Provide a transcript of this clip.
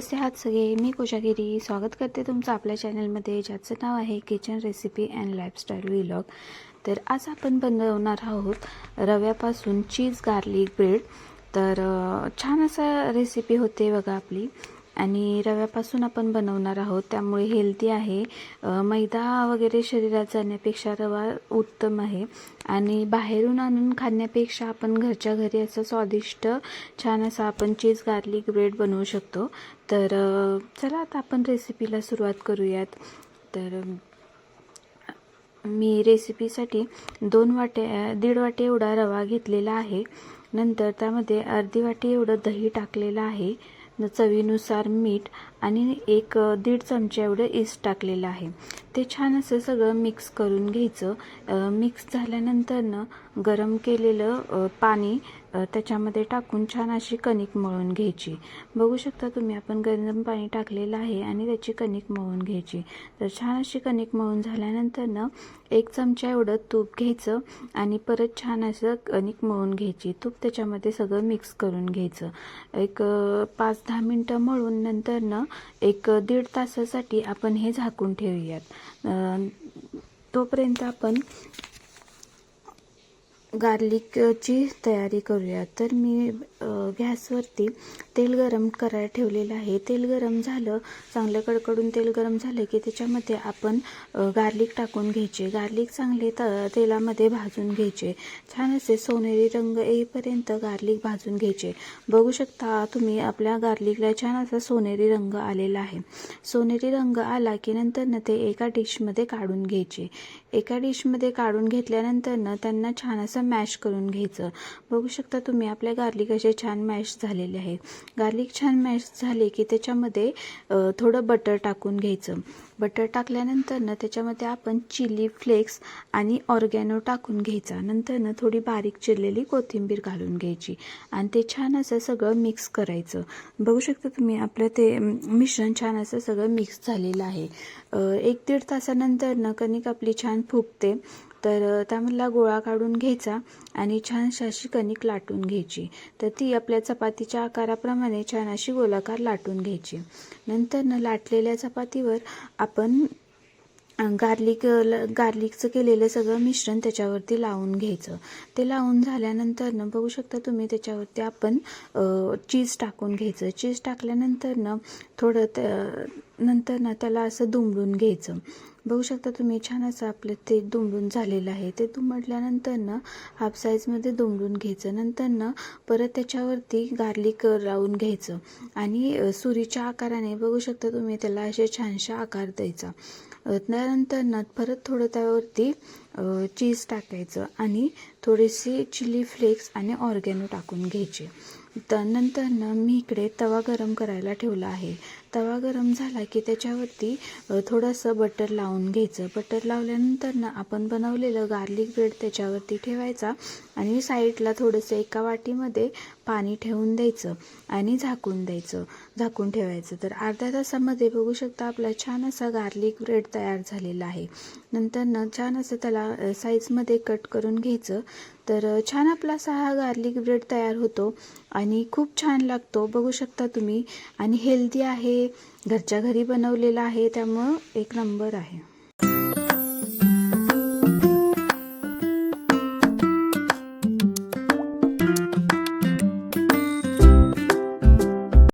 कसे आहात सगळे. मी कोजागिरी स्वागत करते तुमचं आपल्या चॅनलमध्ये, ज्याचं नाव आहे kitchen recipe and lifestyle vlog. तर आज आपण बनवणार आहोत रव्यापासून चीज गार्लिक ब्रेड. तर छान असा रेसिपी होते बघा आपली, आणि रव्यापासून आपण बनवणार आहोत, त्यामुळे हेल्दी आहे. मैदा वगैरे शरीरात जाण्यापेक्षा रवा उत्तम आहे, आणि बाहेरून आणून खाण्यापेक्षा आपण घरच्या घरी असं स्वादिष्ट छान असा आपण चीज गार्लिक ब्रेड बनवू शकतो. तर चला आता आपण रेसिपीला सुरुवात करूयात. तर मी रेसिपीसाठी 1.5 वाटी एवढा रवा घेतलेला आहे. नंतर त्यामध्ये अर्धी वाटी एवढं दही टाकलेलं आहे, चवीनुसार मीठ, आणि 1-1.5 चमचे एवढं इस्ट टाकलेलं आहे. ते छान असं सगळं मिक्स करून घ्यायचं. मिक्स झाल्यानंतर गरम केलेलं पाणी त्याच्यामध्ये टाकून छान अशी कणिक मळून घ्यायची. बघू शकता तुम्ही, आपण गरम पाणी टाकलेलं आहे आणि त्याची कणिक मळून घ्यायची. तर छान अशी कणिक मळून झाल्यानंतर 1 चमचा एवढं तूप घ्यायचं आणि परत छान असं कणिक मळून घ्यायची. तूप त्याच्यामध्ये सगळं मिक्स करून घ्यायचं. 5-10 मिनटं मळून नंतर 1-1.5 तासासाठी आपण हे झाकून ठेवूयात. तोपर्यंत आपण गार्लिकची तयारी करूया. तर मी गॅसवरती तेल गरम करायला ठेवलेलं आहे. तेल गरम झालं, चांगलं कडकडून तेल गरम झालं की त्याच्यामध्ये आपण गार्लिक टाकून घ्यायचे. गार्लिक चांगले तेलामध्ये भाजून घ्यायचे. छान असे सोनेरी रंग येईपर्यंत गार्लिक भाजून घ्यायचे. बघू शकता तुम्ही, आपल्या गार्लिकला छान असा सोनेरी रंग आलेला आहे. सोनेरी रंग आला की नंतर ते एका डिशमध्ये काढून घ्यायचे. एका डिशमध्ये काढून घेतल्यानंतर त्यांना छान असं मॅश करून घ्यायचं. बघू शकता तुम्ही, आपले गार्लिक असे छान मॅश झालेले आहे. गार्लिक छान मॅश झाले की त्याच्यामध्ये थोडं बटर टाकून घ्यायचं. बटर टाकल्यानंतर त्याच्यामध्ये आपण चिली फ्लेक्स आणि ऑर्गॅनो टाकून घ्यायचा. नंतर थोडी बारीक चिरलेली कोथिंबीर घालून घ्यायची आणि ते छान असं सगळं मिक्स करायचं. बघू शकता तुम्ही, आपलं ते मिश्रण छान असं सगळं मिक्स झालेलं आहे. 1-1.5 तासानंतर कणिक आपली छान फुगते. तर त्यामधला गोळा काढून घ्यायचा आणि छानशी अशी कणिक लाटून घ्यायची. तर ती आपल्या चपातीच्या आकाराप्रमाणे छान अशी गोलाकार लाटून घ्यायची. नंतर लाटलेल्या चपातीवर आपण गार्लिकचं केलेलं सगळं मिश्रण त्याच्यावरती लावून घ्यायचं. ते लावून झाल्यानंतर बघू शकता तुम्ही, त्याच्यावरती आपण चीज टाकून घ्यायचं. चीज टाकल्यानंतर थोडं नंतर त्याला असं दुमडून घ्यायचं. बघू शकता तुम्ही, छान असं आपलं ते दुमडून झालेलं आहे. ते दुमडल्यानंतर हाफ साईजमध्ये दुमडून घ्यायचं. नंतर परत त्याच्यावरती गार्लिक लावून घ्यायचं आणि सुरीच्या आकाराने बघू शकता तुम्ही त्याला असे छानशा आकार द्यायचा. त्यानंतर परत थोडं त्यावरती चीज टाकायचं आणि थोडेसे चिली फ्लेक्स आणि ऑर्गॅनो टाकून घ्यायचे. त्यानंतर मी इकडे तवा गरम करायला ठेवला आहे. तवा गरम झाला की त्याच्यावरती थोडंसं बटर लावून घ्यायचं. बटर लावल्यानंतर आपण बनवलेलं गार्लिक ब्रेड त्याच्यावरती ठेवायचा आणि साईडला थोडंसं एका वाटीमध्ये पाणी ठेवून द्यायचं आणि झाकून ठेवायचं. तर अर्ध्या तासामध्ये बघू शकता आपला छान असा गार्लिक ब्रेड तयार झालेला आहे. नंतर छान असं त्याला साईजमध्ये कट करून घ्यायचं. तर छान आपला असा हा गार्लिक ब्रेड तयार होतो आणि खूप छान लागतो. बघू शकता तुम्ही, आणि हेल्दी आहे, घरच्या घरी बनवलेला आहे, त्यामुळं 1 नंबर आहे.